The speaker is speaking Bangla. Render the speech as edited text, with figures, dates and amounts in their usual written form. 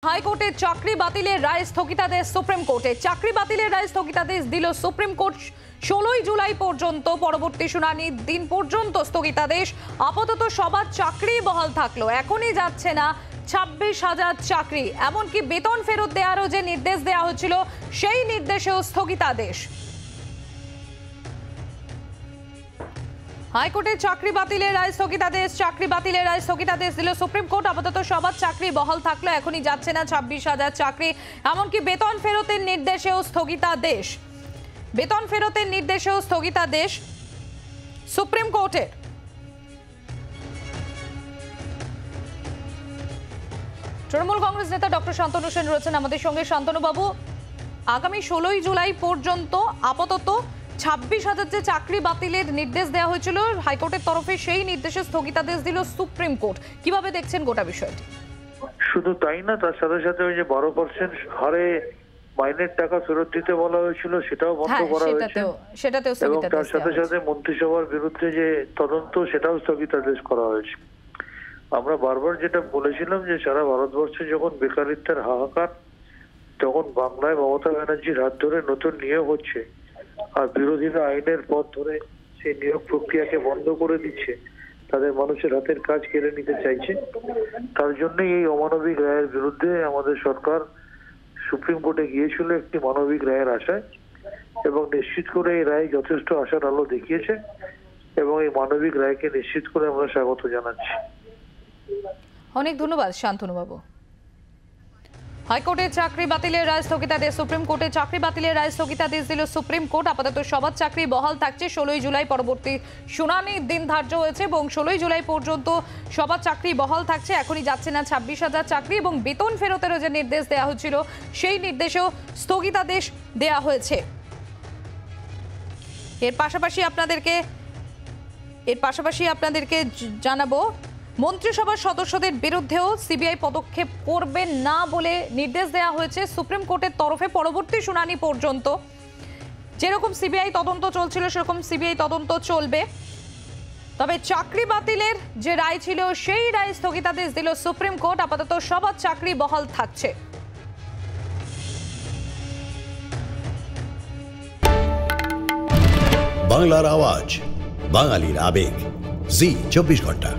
হাইকোর্টের চাকরি বাতিলের রায় স্থগিতাদেশ সুপ্রিম কোর্টে। চাকরি বাতিলের রায় স্থগিতাদেশ দিল সুপ্রিম কোর্ট। 16 জুলাই পর্যন্ত পরবর্তী শুনানির দিন পর্যন্ত স্থগিতাদেশ। আপাতত সবার চাকরি বহাল থাকলো, এখনই যাচ্ছে না 26,000 চাকরি। এমনকি বেতন ফেরত দেওয়ারও যে নির্দেশ দেওয়া হয়েছিল সেই নির্দেশেও স্থগিতাদেশ। হাইকোর্টের চাকরি বাতিলের রায় স্থগিতাদেশ। চাকরি বাতিলের রায় স্থগিতাদেশ দিল সুপ্রিম কোর্ট। আপাতত সবার চাকরি বহাল থাকলো, এখনই যাচ্ছে না 26,000 চাকরি। এমনকি বেতন ফেরতের নির্দেশেও স্থগিতাদেশ। বেতন ফেরতের নির্দেশেও স্থগিতাদেশ সুপ্রিম কোর্টের। তৃণমূল কংগ্রেস নেতা ডক্টর শান্তনু সেন রয়েছেন আমাদের সঙ্গে। শান্তনু বাবু, আগামী 16 জুলাই পর্যন্ত আপাতত 26,000 যে চাকরি বাতিলের নির্দেশ দেওয়া হয়েছিল হাইকোর্টের তরফে, সেই নির্দেশে স্থগিতাদেশ দিল সুপ্রিম কোর্ট। কিভাবে দেখছেন গোটা বিষয়টি? শুধু তাই না, তার সাথে সাথে ওই যে 12% হারে মাইনের টাকা ফেরত দিতে বলা হয়েছিল সেটাও বন্ধ করা হয়েছে, এবং তার সাথে সাথে মন্ত্রিসভার বিরুদ্ধে যে তদন্ত সেটাও স্থগিতাদেশ করা হয়েছে। আমরা বারবার যেটা বলেছিলাম যে সারা ভারতবর্ষে যখন বেকারিত্বের হাহাকার, তখন বাংলায় মমতা ব্যানার্জির হাত ধরে নতুন নিয়োগ হচ্ছে আর বিরোধীরা আইনের পথ ধরে সেই নিয়োগ প্রক্রিয়াকে বন্ধ করে দিচ্ছে, তাদের মানুষের হাতের কাজ কেড়ে নিতে চাইছে। তার জন্যই এই অমানবিক রায়ের বিরুদ্ধে আমাদের সরকার সুপ্রিম কোর্টে গিয়েছিল একটি মানবিক রায়ের আশায়, এবং নিশ্চিত করে এই রায় যথেষ্ট আশার আলো দেখিয়েছে, এবং এই মানবিক রায়কে নিশ্চিত করে আমরা স্বাগত জানাচ্ছি। অনেক ধন্যবাদ শান্তনু বাবু। হাইকোর্টের চাকরি বাতিলের রায় স্থগিতাদেশ সুপ্রিম কোর্টে। চাকরি বাতিলের রায় স্থগিতাদেশ দিল সুপ্রিম কোর্ট। আপাতত সবার চাকরি বহাল থাকছে। 16 জুলাই পরবর্তী শুনানির দিন ধার্য হয়েছে, এবং 16 জুলাই পর্যন্ত সবার চাকরি বহাল থাকছে, এখনই যাচ্ছে না 26,000 চাকরি। এবং বেতন ফেরতেরও যে নির্দেশ দেওয়া হয়েছিল সেই নির্দেশেও স্থগিতাদেশ দেওয়া হয়েছে। এর পাশাপাশি আপনাদেরকে জানাবো, মন্ত্রিসভার সদস্যদের বিরুদ্ধেও সিবিআই পদক্ষেপ করবে না বলে নির্দেশ দেওয়া হয়েছে সুপ্রিম কোর্টের তরফে। পরবর্তী শুনানি পর্যন্ত যেরকম সিবিআই তদন্ত চলছিল সেরকম সিবিআই তদন্ত চলবে। তবে চাকরি বাতিলের যে রায় ছিল সেই রায় স্থগিতাদেশ দিল সুপ্রিম কোর্ট। আপাতত সবার চাকরি বহাল থাকছে। বাংলার আওয়াজ, বাঙালির আবেগ, জি 24 ঘন্টা।